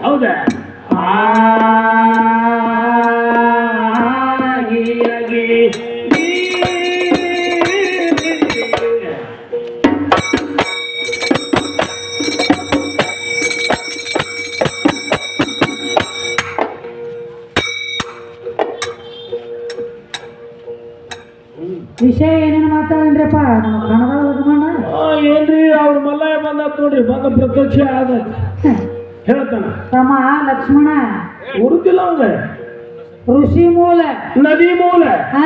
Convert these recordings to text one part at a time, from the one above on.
ಹೌದಾ ವಿಷಯ ಏನೇನು ಮಾತಾಡನ್ರಿಪ್ಪ ನಮ್ಮ ಕನ್ನಡ ಲಗ್ಮಣ್ಣ ಏನ್ರಿ ಅವ್ರ ಮಲ್ಲಯ್ಯ ಬಂದ ನೋಡ್ರಿ ಬಂದ ಪ್ರತ್ಯಕ್ಷ ಆದ ಹೇಳ್ತಾನ ತಮ್ಮ ಲಕ್ಷ್ಮಣ ಹುಡುಕಿಲ್ಲ ಅವಂಗ ಋಷಿ ಮೂಲ ನದಿ ಮೂಲ ಹಾ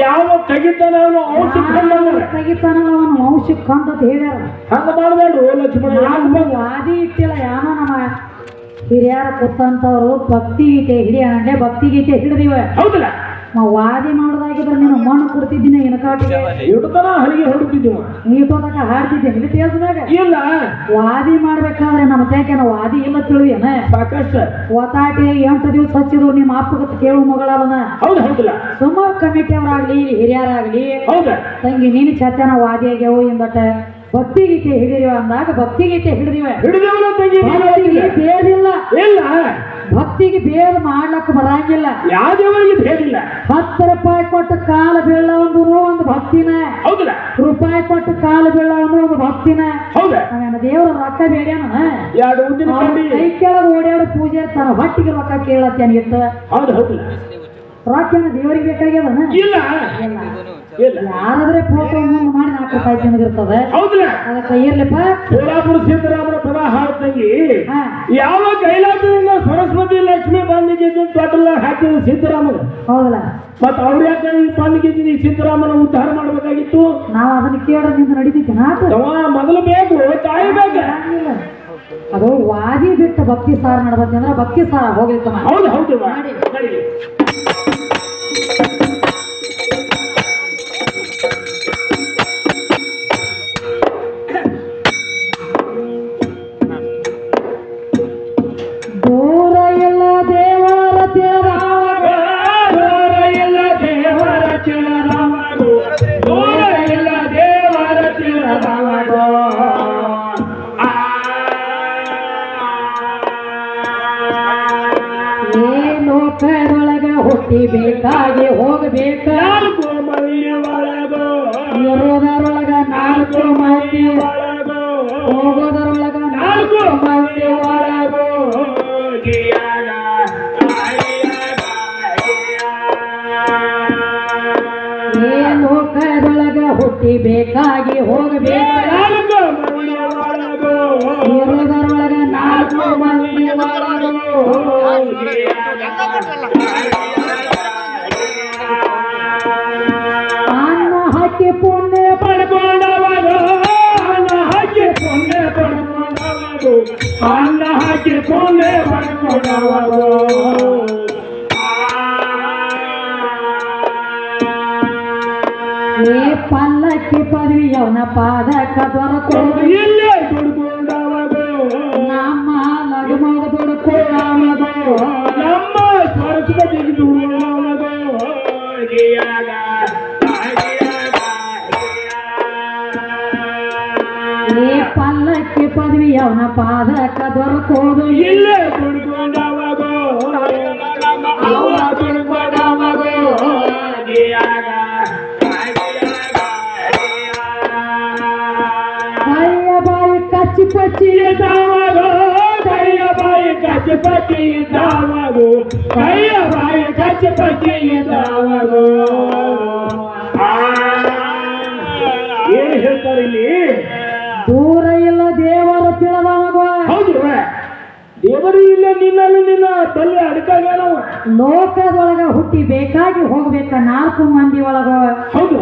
ಯಾವ ತೆಗಿತಾನ ಅವನು ಔಷಧ ತೆಗಿತಾನ ಅವನು ವಂಶಕ್ಕೆ ಕಂತ ಹೇಳ್ಯಾರ ಹಂಗ ಮಾಡಬೇಡ್ರು ಲಕ್ಷ್ಮಣ ವಾದಿ ಇಟ್ಟಿಲ್ಲ ಯಾನೋ ನಮ್ಮ ಹಿರಿಯರ ಕೂತಂತವ್ರು ಭಕ್ತಿ ಗೀತೆ ಹಿಡಿಯಂಡೆ ಭಕ್ತಿ ಗೀತೆ ಹಿಡಿದಿವ ಹೌದಲ್ಲ ವಾದಿ ಮಾಡೋದಾಗಿದ್ರೆ ನೀನು ಮಣ್ಣು ಕೊಡ್ತಿದ್ದೀನಿ ಇನಕಾಟಿಗೆ ಇಡ್ತಾನ ಹಲಿಗೆ ಹೊಡುತ್ತಿದ್ದೀವ ನೀಟೋದಕ ಹಾಡ್ತಿದ್ದೀನಿ ತೇಸ್ದಾಗ ಇಲ್ಲ ವಾದಿ ಮಾಡ್ಬೇಕಾದ್ರೆ ನಮ್ಮ ತೇಕೆ ನಾವು ವಾದಿ ಇಲ್ಲ ತಿಳಿಯೇನ ಸಾಕಷ್ಟು ಒತಾಟಿ 8 ದಿವಸ ಹಚ್ಚಿದ್ರು ನಿಮ್ಮ ಅಪ್ಪಗತ್ ಕೇಳು ಮಗಳವನ ಹೌದು ಹೌದಲ್ಲ ಸುಮ ಕಮಿಟಿಯವರಾಗ್ಲಿ ಹಿರಿಯರಾಗ್ಲಿ ಹೌದ ತಂಗಿ ನೀನು ಛತ್ಯನ ವಾದಿ ಆಗ್ಯಾವು ಎಂದಟ ಭಕ್ತಿ ಗೀತೆ ಹಿಡಿದಿವ ಅಂದಾಗ ಭಕ್ತಿ ಗೀತೆ ಹಿಡಿದಿವ ಹಿಡಿದೇವಲ್ಲ ತಂಗಿ ಬೇದಿಲ್ಲ ಇಲ್ಲ ಭಕ್ತಿಗೆ ಭೇದ ಮಾಡ್ಲಕ್ಕ ಬರಂಗಿಲ್ಲ ಯಾವ ದೇವರಿಗೆ ಭೇದಿಲ್ಲ 10 ರೂಪಾಯಿ ಕೊಟ್ಟು ಕಾಲ ಬೀಳ ಒಂದು ಭಕ್ತಿನ ಹೌದಲ್ಲ ರೂಪಾಯಿ ಕೊಟ್ಟು ಕಾಲ ಬೀಳ ಒಂದು ಭಕ್ತಿನ ಹೌದ ನಾವೇನ ದೇವರ ರೊಕ್ಕ ಬೇಡ್ಯಾನ ಎರಡು ಉದ್ದಿನ ಕಡ್ಡಿ ಕೈ ಕೆಳಗೆ ಓಡಾಡೋ ಪೂಜೆ ಇರ್ತಾನ ಹೊಟ್ಟಿಗೆ ರೊಕ್ಕ ಕೇಳತ್ತೇನ ಇತ್ತ ಹೌದು ಹೌದಲ್ಲ ರೊಕ್ಕನ ದೇವರಿಗೆ ಬೇಕಾಗ್ಯದನ ಇಲ್ಲ ಇಲ್ಲ ಯಾರಾದ್ರೆ ಫೋಟೋ ಮುಂದೆ ಮಾಡಿ 4 ರೂಪಾಯಿ ತಿನ್ನದಿರ್ತದೆ ಹೌದಲ್ಲ ಅದಕ್ಕೆ ಇರ್ಲಿಪ್ಪ ಸೋಲಾಪುರ ಸಿದ್ದರಾಮನ ಪದ ಹಾಡ್ತಂಗಿ ಯಾವ ಕೈಲಾಸದಿಂದ ಸರಸ್ವತಿ ಲಕ್ಷ್ಮಿ ಬಂದಿಗೆ ತೊಟ್ಟಲ್ಲ ಹಾಕಿದ ಸಿದ್ದರಾಮನ ಹೌದಲ್ಲ ಮತ್ತ ಅವ್ರ ಯಾಕೆ ಬಂದಿಗೆ ಸಿದ್ದರಾಮನ ಉದ್ಧಾರ ಮಾಡ್ಬೇಕಾಗಿತ್ತು ನಾವು ಅದನ್ನ ಕೇಳೋದ್ರಿಂದ ನಡೀತಿತ್ತು ಮೊದಲು ಬೇಕು ತಾಯಿ ಬೇಕು ಅದು ವಾದಿ ಬಿಟ್ಟು ಭಕ್ತಿ ಸಾರ ನಡ್ದತಿ ಅಂದ್ರೆ ಭಕ್ತಿ ಸಾರ ಹೋಗ್ಲಿಕ್ಕ ಹೌದು ಹೌದು ದೂರ ಎಲ್ಲ ದೇವರ ತಿಳಿದವಾಗ ದೂರ ಎಲ್ಲ ದೇವರ ತಿಳಿದವಾಗ ದೂರ ಎಲ್ಲ ದೇವರ ತಿಳಿದವಾಗ ಲೋಕದೊಳಗ ಹುಟ್ಟಿ ಬೇಕಾಗಿ ಹೋಗಬೇಕ 4 ಮಂದಿ ಒಳಗೋ ಇರೋದರೊಳಗ 4 ಮಂದಿ ಒಳಗೋ ಹೋಗೋದರೊಳಗ 4 ಮಂದಿ ಒಳಗೋ ಲೋಕದೊಳಗ ಹುಟ್ಟಿ ಬೇಕಾಗಿ ಹೋಗಬೇಕ 4 ಮಂದಿ ಒಳಗೋ ಇರೋದರೊಳಗ 4 ಮಂದಿ ಒಳಗೋ ಅನ್ನ ಹಾಕಿ ಪುಣ್ಯ ಪಡ್ಕೊಂಡವಾಗ ಅನ್ನ ಹಾಕಿ ಪುಣ್ಯ ಪಡ್ಕೊಂಡವಾಗ ಅನ್ನ ಹಾಕಿ ಪುಣ್ಯ ಪಡ್ಕೊಂಡವಾಗ ಪಲ್ಲಕ್ಕಿ ಪದವಿ ಅವನ ಪಾದಕ ದೊರಕೋದು ಇಲ್ಲೇ ದುಡ್ಕೊಂಡವಾಗ ನಮ್ಮ ಲಗಮಗ ದೊಡ್ಕೊಳ್ಳೋದು ನಮ್ಮ ಸರಸ್ವತಿ ದುಡ್ಕೊಂಡವಾಗ ಪಲ್ಲಕ್ಕಿ ಪದವಿ ಅವನ ಪಾದಕ ದೊರಕೋದು ಇಲ್ಲೇ ದುಡ್ಕೊಂಡವಾಗ ಅವ ದುಡ್ಕೊಂಡವಾಗ ಕೈಯ ಬಾಯಿ ಕಚ್ಚಿ ಪಚ್ಚಿ ಇದ್ದಾವಾಗ ಕೈಯ ಬಾಯಿ ಕಚ್ಚಿ ಪಚ್ಚಿ ಇದ್ದಾವಾಗ ಕೈಯ ಬಾಯಿ ಕಚ್ಚಿ ಪಚ್ಚಿ ಇದ್ದಾವಾಗ ಏನು ಹೇಳ್ತಾರೆ ಇಲ್ಲಿ ದೂರ ಇಲ್ಲ ದೇವರ ತಿಳಿದವಾಗ ಹೌದು ದೇವರು ಇಲ್ಲ ನಿನ್ನಲ್ಲಿ ನಿನ್ನ ಬಲ್ಲಿ ಅಡಕಾಗ್ಯಾನವ ಲೋಕದೊಳಗ ಹುಟ್ಟಿ ಬೇಕಾಗಿ ಹೋಗ್ಬೇಕ 4 ಮಂದಿ ಒಳಗ ಹೌದು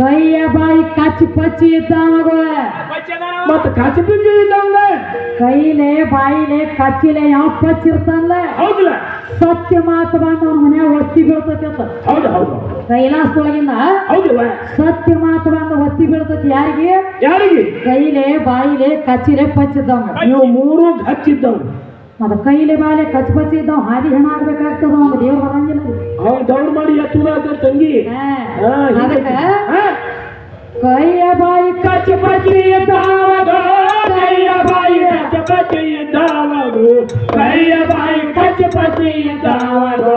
ಕೈಯ ಬಾಯಿ ಕಚ್ಚಿ ಪಚ್ಚಿ ಇದ್ದಾವಾಗ ಮತ್ತ ಕಾಚಿ ಪಿಚ್ಚಿ ಇಲ್ಲವಂಗ ಕೈಲೆ ಬಾಯಿಲೆ ಕಚ್ಚಿಲೆ ಯಾವ ಪಚ್ಚಿರ್ತಾನಲ್ಲ ಹೌದಿಲ್ಲ ಸತ್ಯ ಮಾತು ಬಂದ ಅವ್ನ ಮನ್ಯಾಗ ಒತ್ತಿ ಬೀಳ್ತತಿ ಅಂತ ಹೌದು ಹೌದು ಕೈಲಾಸದೊಳಗಿಂದ ಹೌದಿಲ್ಲ ಸತ್ಯ ಮಾತು ಬಂದ ಒತ್ತಿ ಬೀಳ್ತತಿ ಯಾರಿಗೆ ಯಾರಿಗೆ ಕೈಲೆ ಬಾಯಿಲೆ ಕಚ್ಚಿಲೆ ಪಚ್ಚಿದ್ದವಂಗ ನೀವು 3 ಹಚ್ಚಿದ್ದವ್ರು ಮತ್ತ ಕೈಲಿ ಬಾಲೆ ಕಚ್ಪಚ್ಚಿ ಇದ್ದಾವ ಹಾದಿ ಹೆಣ ಆಗ್ಬೇಕಾಗ್ತದ ಅವ್ನ ದೇವ್ರು ಬರಂಗಿಲ್ಲ ಅವ್ನು ದೌಡ್ ಮಾಡಿ ಎತ್ತುನ ತಂಗಿ ಅದಕ್ಕ ಕೈಯ ಬಾಯಿ ಕಚ್ಚಪಚ್ಚಿ ಇದ್ದಾವಾಗ ಕೈಯ ಬಾಯಿ ಕಚ್ಚಪಚ್ಚಿ ಇದ್ದಾವಾಗು ಕೈಯ ಬಾಯಿ ಕಚ್ಚಪಚ್ಚಿ ಇದ್ದಾವಾಗು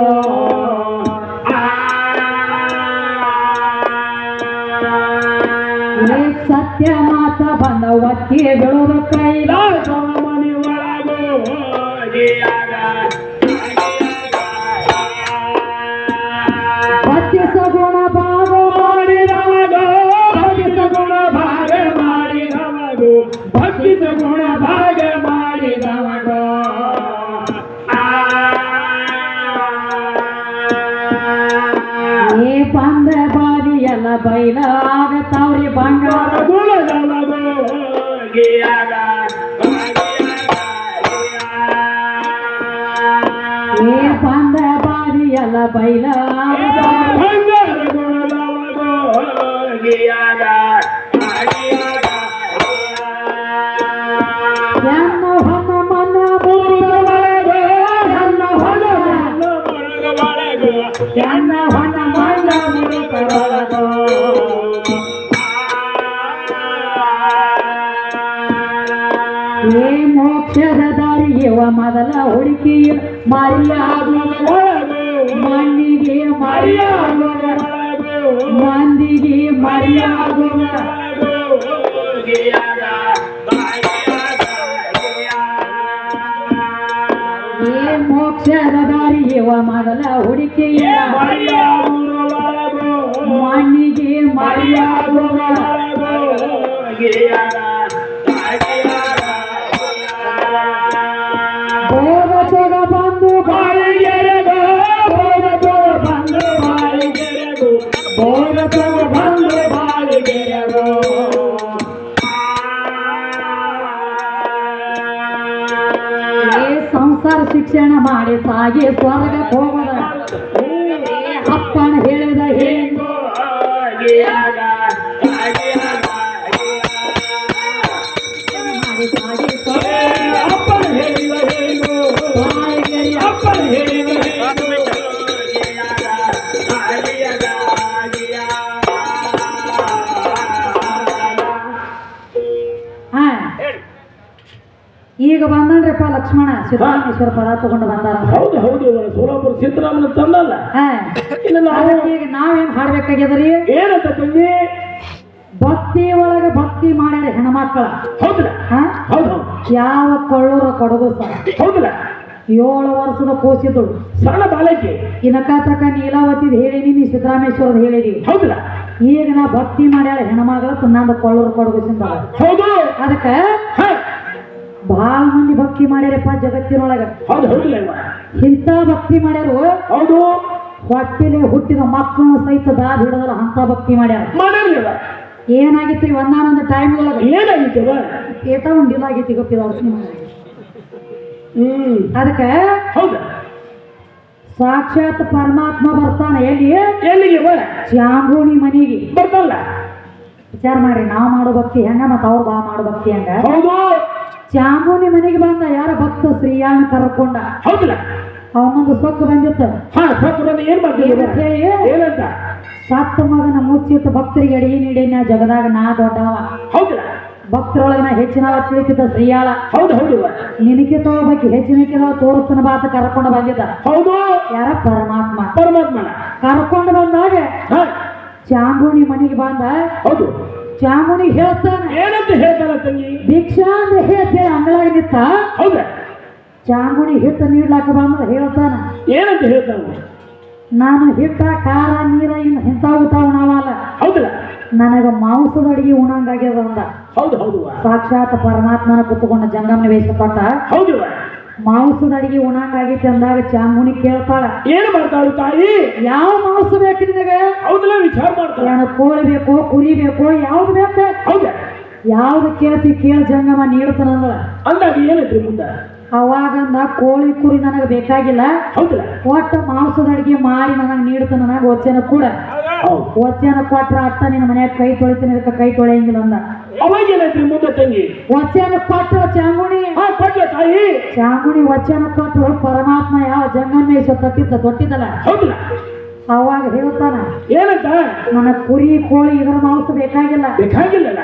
ಸತ್ಯ ಮಾತ ಬಂದ ಒತ್ತಿ ಬಿಡೋದು ಕೈಲಾಸ ಮನಿ ಒಳಗು ಬತ್ತಿಸ ಗುಣ ಭಾಗ ಮಾಡಿದವಾಗ ಭಕ್ತಿಸ ಗುಣ ಭಾಗ ಮಾಡಿದವಗು ಭಕ್ತಿಸ ಗುಣ ಭಾಗ ಮಾಡಿದವಗು ಏ ಬಂದ ಬಾರಿ ಎಲ್ಲ ಬೈಲ ಆಗತಾವ್ರಿ ಬಂಗಾರ ಗುಣದವಗು ಏ ಬಂದ ಬಾರಿ ಎಲ್ಲ ಬೈಲ ಬಂಗಾರ ಗುಣದವಗು ಎನ್ನ ಹೊನ್ನ ಮನ ಎನ್ನ ಹೊನ್ನ ಮಣ್ಣ ಮುರಿತೊಳಗು ಏ ಮೋಕ್ಷದ ದಾರಿ ಇವ ಮೊದಲ ಹುಡುಕಿ ಮರಿಯಾಗುವ ಮಣ್ಣಿಗೆ ಮರಿಯಾಗುವ ಮಂದಿಗೆ ಮರಿಯಾಗುವ ಏ ಮೋಕ್ಷದ ದಾರಿ ಇವ ಮೊದಲ ಹುಡುಕಿ ಮಣ್ಣಿಗೆ ಮರಿಯಾಗುವ ಬೋಧ ತೊಗ ಬಂದು ಬಾಳಿಗೆರೆಗೋ ಬಂದು ಬಾಳಿಗೆರೆಗೋ ಬೋಧ ಬಂದು ಬಾಳಿಗೆರೆಗೋ ಏ ಸಂಸಾರ ಶಿಕ್ಷಣ ಮಾಡಿ ಸಾಗಿ ಸ್ವರ್ಗಕ್ಕೆ ಹೋಗದ ಅಪ್ಪನ ಹೇಳಿದ ಹೆಂಗೋ ಮಾಡಿ ಸಾಗಿ ಅಪ್ಪನ ಹೇಳಿದ ಹೇಗೋ ಅಪ್ಪನ ಹೇಳಿದ ಹಾ ಈಗ ಬಂದನ್ರಿಪ್ಪ ಲಕ್ಷ್ಮಣ ಸಿದ್ದರಾಮೇಶ್ವರ ಪದ ತಗೊಂಡು ಬಂದಾರ ಹೌದು ಹೌದು ಸೋಲಾಪುರ ಸಿದ್ದರಾಮನ ತಂದಲ್ಲ ಹಾ ಇನ್ನು ನಾವು ಈಗ ನಾವೇನ್ ಹಾಡ್ಬೇಕಾಗ್ಯದ್ರಿ ಏನಂತ ತಂಗಿ ಭಕ್ತಿ ಒಳಗ ಭಕ್ತಿ ಮಾಡ್ಯಾರ ಹೆಣ್ಮಕ್ಳ ಹೌದಲ್ಲ ಹಾ ಹೌದು ಯಾವ ಕೊಳ್ಳೂರ ಕೊಡಗು ಸಹ ಹೌದಲ್ಲ 7 ವರ್ಷದ ಕೋಸಿದಳು ಸಣ್ಣ ಬಾಲಕಿ ಇನಕಾತಕ ನೀಲಾವತಿದ್ ಹೇಳಿನಿ ನೀ ಸಿದ್ದರಾಮೇಶ್ವರದ ಹೇಳಿದೀವಿ ಹೌದಲ್ಲ ಈಗ ನಾ ಭಕ್ತಿ ಮಾಡ್ಯಾಳ ಹೆಣ್ಮಗಳ ನಂದು ಕೊಳ್ಳೂರು ಕೊಡಗುಸಿಂದ ಹೌದು ಅದಕ್ಕ ಹ, ಬಹಳ ಮಂದಿ ಭಕ್ತಿ ಮಾಡ್ಯಾರಪ್ಪ ಜಗತ್ತಿನೊಳಗ ಹೌದು ಹೌದಿಲ್ಲ ಇವ ಇಂಥ ಭಕ್ತಿ ಮಾಡ್ಯಾರು ಹೌದು ಹೊಟ್ಟಿಲೆ ಹುಟ್ಟಿದ ಮಕ್ಕಳನ್ನ ಸಹಿತ ದಾದ ಹಿಡದಲ್ಲ ಅಂತ ಭಕ್ತಿ ಮಾಡ್ಯಾರ ಮಾಡಲ್ಲ ಇವ ಏನಾಗಿತ್ರಿ ಒಂದಾನೊಂದು ಟೈಮ್ ಒಳಗ ಏನಾಗಿತ್ತು ಇವ ಏಟ ಒಂದ್ ಡಿಲ್ ಆಗೈತಿ ಗೊತ್ತಿಲ್ಲ ಅದಕ್ಕ ಹೌದ ಸಾಕ್ಷಾತ್ ಪರಮಾತ್ಮ ಬರ್ತಾನ ಎಲ್ಲಿ ಎಲ್ಲಿಗೆ ಇವ ಚಾಂಗುಣಿ ಮನಿಗೆ ಬರ್ತಲ್ಲ ವಿಚಾರ ಮಾಡ್ರಿ ನಾವ್ ಮಾಡೋ ಭಕ್ತಿ ಹೆಂಗ ಮತ್ತ ಅವ್ರು ಬಾ ಮಾಡೋ ಭಕ್ತಿ ಹಂಗ ಹೌದು ಚಾಂಗುಣಿ ಮನೆಗೆ ಬಂದ ಯಾರ ಭಕ್ತ ಶ್ರೀಯಾಳನ್ನ ಕರ್ಕೊಂಡ ಹೌದಲ್ಲ ಅವನೊಂದು ಸೊಕ್ಕು ಬಂದಿತ್ತು ಹಾ ಸತ್ತು ಬಂದು ಏನ್ ಮಾಡ್ತೀವಿ ಏನಂತ ಹೇಳಿ ಏನಂತ ಸತ್ತ ಮಗನ ಮುಚ್ಚಿಟ್ಟು ಭಕ್ತರಿಗೆ ಅಡಿಗೆ ನೀಡಿ ನಾ ಜಗದಾಗ ನಾ ದೊಡ್ಡವ ಹೌದಲ್ಲ ಭಕ್ತರೊಳಗ ನಾ ಹೆಚ್ಚಿನವ ತಿಳಿತಿದ್ದ ಶ್ರೀಯಾಳ ಹೌದು ಹೌದು ಇವ ನಿನಗೆ ತಗೋಬೇಕು ಹೆಚ್ಚಿನಕ್ಕಿದ ತೋರಿಸ್ತನ ಬಾತ ಕರ್ಕೊಂಡು ಬಂದಿದ್ದ ಹೌದು ಯಾರ ಪರಮಾತ್ಮ ಪರಮಾತ್ಮನ ಕರ್ಕೊಂಡು ಬಂದಾಗ ಹ ಚಾಂಗುಣಿ ಮನೆಗೆ ಬಂದ ಹೌದು ಚಾಂಗುಣಿ ಹೇಳ್ತಾನೆ ಏನಂತ ಹೇಳ್ತಾನ ತಂಗಿ ಭಿಕ್ಷಾ ಅಂದ್ರೆ ಹೇಳ್ತೇಳಿ ಅಂಗಳಾಗ ನಿಂತ ಹೌದ ಚಾಂಗುಣಿ ಹಿಟ್ಟು ನೀಡ್ಲಾಕ ಬಂದ ಹೇಳ್ತಾನ ಏನಂತ ಹೇಳ್ತಾನ ನಾನು ಹಿಟ್ಟ ಖಾರ ನೀರ ಇಂಥ ಊಟ ಉಣವಲ್ಲ ಹೌದಲ್ಲ ನನಗ ಮಾಂಸದ ಅಡಿಗೆ ಉಣಂಗಾಗ್ಯದ ಅಂದ ಹೌದು ಹೌದು ಇವ. ಸಾಕ್ಷಾತ್ ಪರಮಾತ್ಮನ ಕುತ್ಕೊಂಡ ಜಂಗಮನ ವೇಷ ಕೊಟ್ಟ ಹೌದು ಇವ. ಮಾಂಸದ ಅಡಿಗೆ ಉಣಂಗಾಗೈತಿ ಅಂದಾಗ ಚಾಂಗುಣಿ ಕೇಳ್ತಾಳ ಏನು ಮಾಡ್ತಾಳು ತಾಯಿ ಯಾವ ಮಾಂಸ ಬೇಕು ನಿನಗ ಹೌದಲ್ಲ ವಿಚಾರ ಮಾಡ್ತಾಳ ಏನು ಕೋಳಿ ಬೇಕೋ ಕುರಿ ಬೇಕೋ ಯಾವ್ದು ಬೇಕು ಹೌದ ಯಾವ್ದು ಕೇಳ್ತಿ ಕೇಳ ಜಂಗಮ ನೀಡ್ತಾನಂದ್ರ ಅಂದಾಗ ಏನೈತ್ರಿ ಮುಂದ ಅವಾಗಂದ ಕೋಳಿ ಕುರಿ ನನಗೆ ಬೇಕಾಗಿಲ್ಲ ಹೌದಲ್ಲ ಒಟ್ಟ ಮಾಂಸದ ಅಡಿಗೆ ಮಾಡಿ ನನಗೆ ನೀಡ್ತಾನ ನನಗೆ ವಚನ ಕೂಡ ಹೌದು ವಚನ ಕೊಟ್ರ ಅಟ್ಟ ನಿನ್ನ ಮನ್ಯಾಗ ಕೈ ತೊಳಿತೀನಿ ಅದಕ್ಕೆ ಕೈ ತೊಳೆಯಂಗಿಲ್ಲ ಅಂದ ಅವಾಗ ಏನಾಯ್ತ್ರಿ ಮುಂದೆ ತಂಗಿ ವಚನ ಕೊಟ್ಟು ಚಾಮುಣಿ ಹಾ ಕೊಟ್ಲ ತಾಯಿ ಚಾಮುಣಿ ವಚನ ಕೊಟ್ಟು ಪರಮಾತ್ಮ ಯಾವ ಜಂಗಮೇಶ ತೊಟ್ಟಿದ್ದಲ್ಲ ಹೌದಲ್ಲ ಅವಾಗ ಹೇಳ್ತಾನ ಏನಂತ ನನ್ನ ಕುರಿ ಕೋಳಿ ಇದರ ಮಾಂಸ ಬೇಕಾಗಿಲ್ಲ ಬೇಕಾಗಿಲ್ಲಲ್ಲ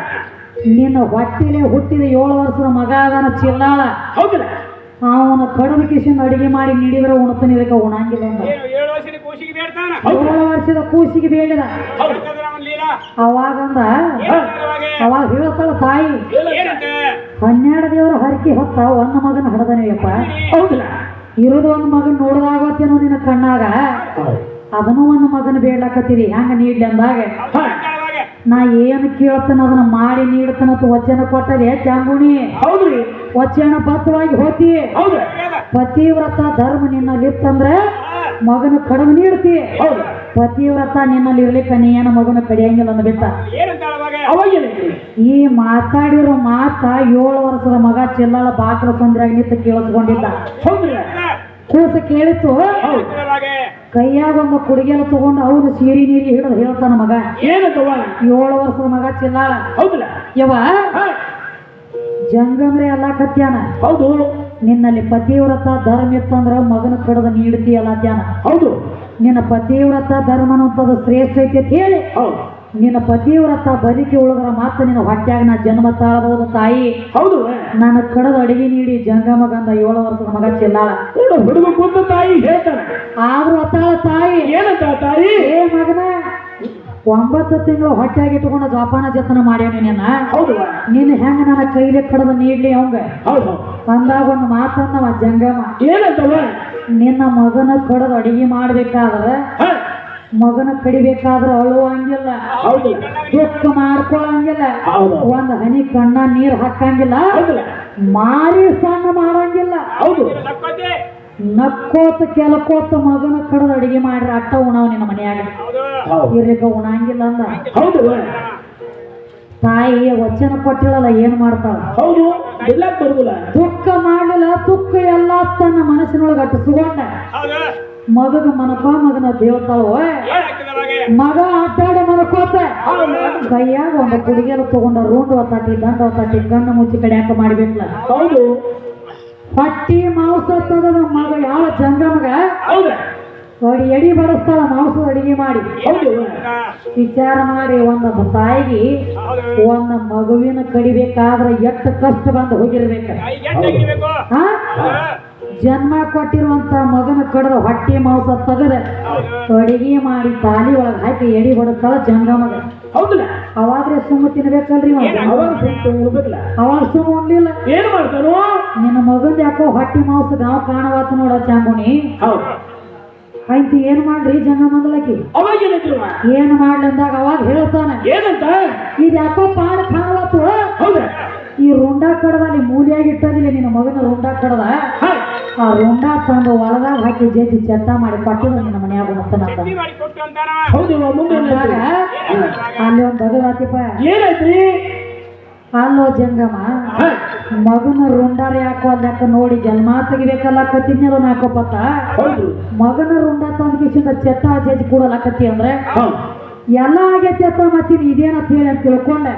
ನಿನ್ನ ಹೊಟ್ಟಿಲೆ ಹುಟ್ಟಿದ 7 ವರ್ಷದ ಮಗ ಅದನ ಚಿಲ್ಲಾಳ ಹೌದಲ್ಲ ಅವನ ಕಡದ ಕಿಶನ್ ಅಡಿಗೆ ಮಾಡಿ ನೀಡಿದ್ರೆ ಉಣತನ ಇದಕ್ಕೆ ಉಣಂಗಿಲ್ಲ ಅಂದ 7 ವರ್ಷದ ಕೂಸಿಗೆ ಬೇಡದ ಅವಾಗಂದ ಅವಾಗ ಹೇಳ್ತಾಳ ತಾಯಿ 12 ದೇವರ ಹರಕೆ ಹೊತ್ತ ಒಂದು ಮಗನ ಹಡದನೇಯಪ್ಪ ಹೌದಲ್ಲ ಇರೋದು ಒಂದು ಮಗನ ನೋಡ್ದಾಗತ್ತೇನೋ ನಿನ್ನ ಕಣ್ಣಾಗ ಅದನ್ನು ಒಂದು ಮಗನ ಬೇಡ್ಲಾಕತ್ತೀರಿ ಹೆಂಗ ನೀಡ್ಲಿ ಅಂದಾಗ ನಾ ಏನು ಕೇಳ್ತಾನ ಅದನ್ನ ಮಾಡಿ ನೀಡ್ತಾನ ವಚನ ಕೊಟ್ಟರೆ ಚಾಂಗುಣಿ ಹೌದ್ರಿ ವಚನ ಬದ್ಧವಾಗಿ ಹೋತಿ ಹೌದ ಪತಿವ್ರತ ಧರ್ಮ ನಿನ್ನಲ್ಲಿತ್ತಂದ್ರೆ ಮಗನ ಕಡದು ನೀಡ್ತಿ ಹೌದ ಪತಿವ್ರತ ನಿನ್ನಲ್ಲಿ ಇರ್ಲಿಕ್ಕ ನೀ ಏನ ಮಗನ ಕಡಿಯಂಗಿಲ್ಲ ಅಂದ ಬಿಟ್ಟ ಅವಾಗ ಏನೈತ್ರಿ ಈ ಮಾತಾಡಿರೋ ಮಾತ 7 ವರ್ಷದ ಮಗ ಚೆಲ್ಲಾಳ ಬಾಕ್ರ ಸಂದ್ರಾಗ ನಿಂತು ಕೇಳಿಸ್ಕೊಂಡಿದ್ದ ಹೌದ್ರಿ ಕೂಸ ಕೇಳಿತ್ತು ಕೈಯಾಗ ಒಂದು ಕುಡಿಗೆಲ್ಲ ತಗೊಂಡು ಅವನು ಸೀರಿ ನೀರಿ ಹಿಡಿದು ಹೇಳ್ತಾನ ಮಗ ಏನಂತವ 7 ವರ್ಷದ ಮಗ ಚೆಲ್ಲಾಳ ಹೌದಲ್ಲ ಯವ ಜಂಗಮ್ರೆ ಎಲ್ಲ ಕತ್ಯಾನ ಹೌದು ನಿನ್ನಲ್ಲಿ ಪತಿವ್ರತ ಧರ್ಮ ಇತ್ತಂದ್ರ ಮಗನ ಕಡದ ನೀಡ್ತೀಯಲ್ಲ ತ್ಯಾನ ಹೌದು ನಿನ್ನ ಪತಿವ್ರತ ಧರ್ಮನಂತದ ಶ್ರೇಷ್ಠ ಐತಿ ಅಂತ ಹೇಳಿ ಹೌದು ನಿನ್ನ ಪತಿವ್ರತ ಬದುಕಿ ಉಳಿದ್ರ ಮಾತ್ರ ನಿನ್ನ ಹೊಟ್ಯಾಗ ನಾ ಜನ್ಮ ತಾಳಬಹುದು ತಾಯಿ ಹೌದು ನನ್ನ ಕಡದ ಅಡಿಗೆ ನೀಡಿ ಜಂಗಮ ಗಂಧ 7 ವರ್ಷದ ಮಗ ಚೆಲ್ಲಾಳ ಹುಡುಗ ಕೂತ ತಾಯಿ ಹೇಳ್ತಾನೆ ಆದ್ರೂ ಅತ್ತಾಳ ತಾಯಿ ಏನಂತ ತಾಯಿ ಏ ಮಗನ 9 ತಿಂಗಳು ಹೊಟ್ಯಾಗಿ ಇಟ್ಕೊಂಡು ಜೋಪಾನ ಜತನ ಮಾಡ್ಯಾವ ನಿನ್ನ ಹೌದು ನೀನು ಹೆಂಗ ನನ್ನ ಕೈಲಿ ಕಡದ ನೀಡ್ಲಿ ಅವಂಗ ಹೌದು ಅಂದಾಗ ಒಂದು ಮಾತಂದವ ಜಂಗಮ ಏನಂತವ ನಿನ್ನ ಮಗನ ಕಡದ ಅಡಿಗೆ ಮಾಡ್ಬೇಕಾದ್ರ ಮಗನ ಕಡಿಬೇಕಾದ್ರ ಅಳುವಂಗಿಲ್ಲ ಹೌದು ದುಃಖ ಮಾಡ್ಕೊಳಂಗಿಲ್ಲ ಹೌದು ಒಂದ್ ಹನಿ ಕಣ್ಣ ನೀರ್ ಹಾಕಂಗಿಲ್ಲ ಹೌದಲ್ಲ ಮಾರಿ ಸಣ್ಣ ಮಾಡಂಗಿಲ್ಲ ಹೌದು ನಕ್ಕೋತ ಕೆಲಕೋತ ಮಗನ ಕಡದ ಅಡಿಗೆ ಮಾಡ್ರಿ ಅಟ್ಟ ಉಣಾವ್ ನಿನ್ನ ಮನ್ಯಾಗ ಇರ್ಲಿಕ್ಕ ಉಣಂಗಿಲ್ಲ ಅಂದ ಹೌದು ತಾಯಿ ವಚನ ಕೊಟ್ಟಿಳಲ್ಲ ಏನ್ ಮಾಡ್ತಾಳ ಹೌದು ಎಲ್ಲಾಕ್ ಬರುದಿಲ್ಲ ದುಃಖ ಮಾಡ್ಲಿಲ್ಲ ದುಃಖ ಎಲ್ಲ ತನ್ನ ಮನಸ್ಸಿನೊಳಗೆ ಅಟ್ಟಿಸ್ಕೊಂಡ ಮಗನ ಮನಪ ಮಗನ ದೇವತಾಳ ಮಗ ಅಡ್ಡಾಡ ಮನಕೋತ ಕೈಯಾಗ ಒಂದು ಕುಡಿಗೆಲ್ಲ ತಗೊಂಡ ರೋಂಡ್ ಒತ್ತಾಟಿ ದಂಡ ಒತ್ತಾಟಿ ಕಣ್ಣು ಮುಚ್ಚಿ ಕಡ್ಯಾಕ ಮಾಡ್ಬೇಕಲ್ಲ ಹೌದು ಹೊಟ್ಟಿ ಮಾಂಸ ತಗದ ಮಗ ಯಾವ ಜಂಗಮಗ ಹೌದ ನೋಡಿ ಎಡಿ ಬಡಿಸ್ತಾಳ ಮಾಂಸದ ಅಡಿಗೆ ಮಾಡಿ ಹೌದು ವಿಚಾರ ಮಾಡಿ ಒಂದು ತಾಯಿಗೆ ಒಂದು ಮಗುವಿನ ಕಡಿಬೇಕಾದ್ರೆ ಎಷ್ಟು ಕಷ್ಟ ಬಂದು ಹೋಗಿರ್ಬೇಕ ಜನ್ಮ ಕೊಟ್ಟಿರುವಂತ ಮಗನ ಕಡದ ಹೊಟ್ಟಿ ಮಾಂಸ ತಗದ ಅಡಿಗೆ ಮಾಡಿ ತಾಲಿ ಒಳಗೆ ಹಾಕಿ ಎಡಿ ಬಡಿಸ್ತಾಳ ಜಂಗಮಗ ಹೌದಲ್ಲ ಅವಾದ್ರೆ ಸುಮ್ಮ ತಿನ್ಬೇಕಲ್ರಿ ಅವಾಗ ಸುಮ್ಮ ಉಣ್ಲಿಲ್ಲ ಏನ್ ಮಾಡ್ತಾನು ನಿನ್ನ ಮಗಂದ ಯಾಕೋ ಹೊಟ್ಟಿ ಮಾಂಸ ನಾವು ಕಾಣವಾತ ನೋಡ ಚಾಂಗುಣಿ ಆಯ್ತು ಏನ್ ಮಾಡ್ರಿ ಜಂಗಮಂದಲಕಿ ಅವಾಗ ಏನೈತ್ರಿ ಏನ್ ಮಾಡ್ಲಿ ಅಂದಾಗ ಅವಾಗ ಹೇಳ್ತಾನ ಏನಂತ ಇದು ಯಾಕೋ ಪಾಡ ಕಾಣವಾತು ಹೌದ ಈ ರುಂಡ ಕಡದಲ್ಲಿ ಮೂಲಿಯಾಗಿ ಇಟ್ಟದಿಲ್ಲ ನಿನ್ನ ಮಗನ ರುಂಡ ಕಡದ ಆ ರುಂಡ ತಂದು ಹೊಲದಾಗ ಹಾಕಿ ಜೇಜಿ ಚಟ್ಟ ಮಾಡಿ ಕೊಟ್ಟಿದ ನಿನ್ನ ಮನ್ಯಾಗ ಹೌದು ಮುಂದೆ ಅಲ್ಲಿ ಒಂದು ಬಗದಾತಿಪ್ಪ ಏನಾಯ್ತ್ರಿ ಅಲ್ಲೋ ಜಂಗಮ ಮಗನ ರುಂಡಾರ ಯಾಕೋ ಅಲ್ಲಾಕ ನೋಡಿ ಜನ್ಮ ತೆಗಿಬೇಕಲ್ಲ ಕತ್ತಿನ ಹಾಕೋಪತ್ತ ಮಗನ ರುಂಡ ತಂದ ಕಿಸಿಂದ ಚಟ್ಟ ಜೇಜಿ ಕೂಡಲಾಕತ್ತಿ ಅಂದ್ರೆ ಎಲ್ಲ ಆಗೈತಿ ಅತ್ತ ಮತ್ತೀನಿ ಇದೇನಂತ ಹೇಳಿ ಅಂತ ತಿಳ್ಕೊಂಡೆ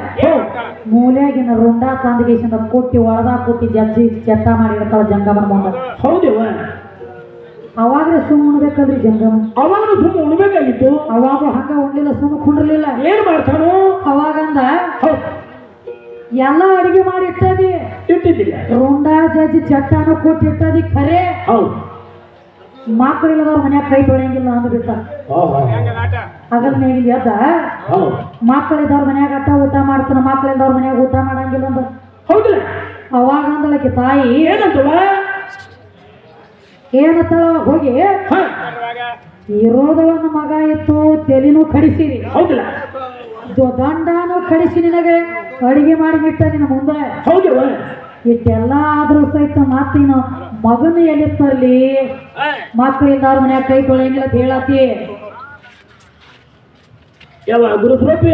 ಮೂಲ್ಯಾಗಿನ ರುಂಡ ತಂದಗೇಶಿಂದ ಕೊಟ್ಟಿ ಒಳದ ಕೊಟ್ಟಿ ಜಜ್ಜಿ ಚೆತ್ತ ಮಾಡಿರ್ತಾವ ಜಂಗಮನ ಮುಂದೆ ಹೌದೇವ ಅವಾಗ್ರೆ ಸುಮ್ಮ ಉಣ್ಬೇಕಲ್ರಿ ಜಂಗಮ ಅವಾಗಲೂ ಸುಮ್ಮ ಉಣ್ಬೇಕಾಗಿತ್ತು ಅವಾಗ ಹಂಗ ಉಣ್ಲಿಲ್ಲ ಸುಮ್ಮ ಕುಂಡ್ರಲಿಲ್ಲ ಏನ್ ಮಾಡ್ತಾನು ಅವಾಗಂದ ಎಲ್ಲ ಅಡಿಗೆ ಮಾಡಿ ಇಟ್ಟಿದ್ದಿಲ್ಲ ರುಂಡ ಜಜ್ಜಿ ಚಟ್ಟಾನು ಕೊಟ್ಟು ಇಟ್ಟದಿ ಖರೆ ಮಕ್ಕಳಿಲ್ಲದವ್ರ ಮನ್ಯಾಗ ಕೈ ತೊಳೆಯಂಗಿಲ್ಲ ಅಂದ್ಬಿಟ್ಟ ಹಗಲ್ ಮೇಲಿ ಎದ್ದ ಮಕ್ಕಳಿದ್ದವ್ರ ಮನ್ಯಾಗ ಅಟ್ಟ ಊಟ ಮಾಡ್ತಾನ ಮಕ್ಕಳಿದ್ದವ್ರ ಮನ್ಯಾಗ ಊಟ ಮಾಡಂಗಿಲ್ಲ ಅಂದ ಹೌದಿಲ್ಲ ಅವಾಗ ಅಂದಳಕ್ಕೆ ತಾಯಿ ಏನಂತ ಹೋಗಿ ಇರೋದ ಒಂದು ಮಗ ಇತ್ತು ತೆಲಿನೂ ಕಡಿಸಿರಿ ಹೌದಿಲ್ಲ ದಂಡಾನು ಕಡಿಸಿ ನಿನಗೆ ಅಡಿಗೆ ಮಾಡಿ ಬಿಟ್ಟ ನಿನ್ನ ಮುಂದೆ ಹೌದಿಲ್ಲ ಇಷ್ಟೆಲ್ಲ ಆದ್ರೂ ಸಹಿತ ಮತ್ತಿನ ಮಗನ ಎಲ್ಲಿತ್ತಲ್ಲಿ ಮಕ್ಕಳಿಂದವ್ರ ಮನ್ಯಾಗ ಕೈ ತೊಳೆಯಂಗಿಲ್ಲ ಅಂತ ಹೇಳತಿ ಯಾವ ಗುರುಪ್ರಭು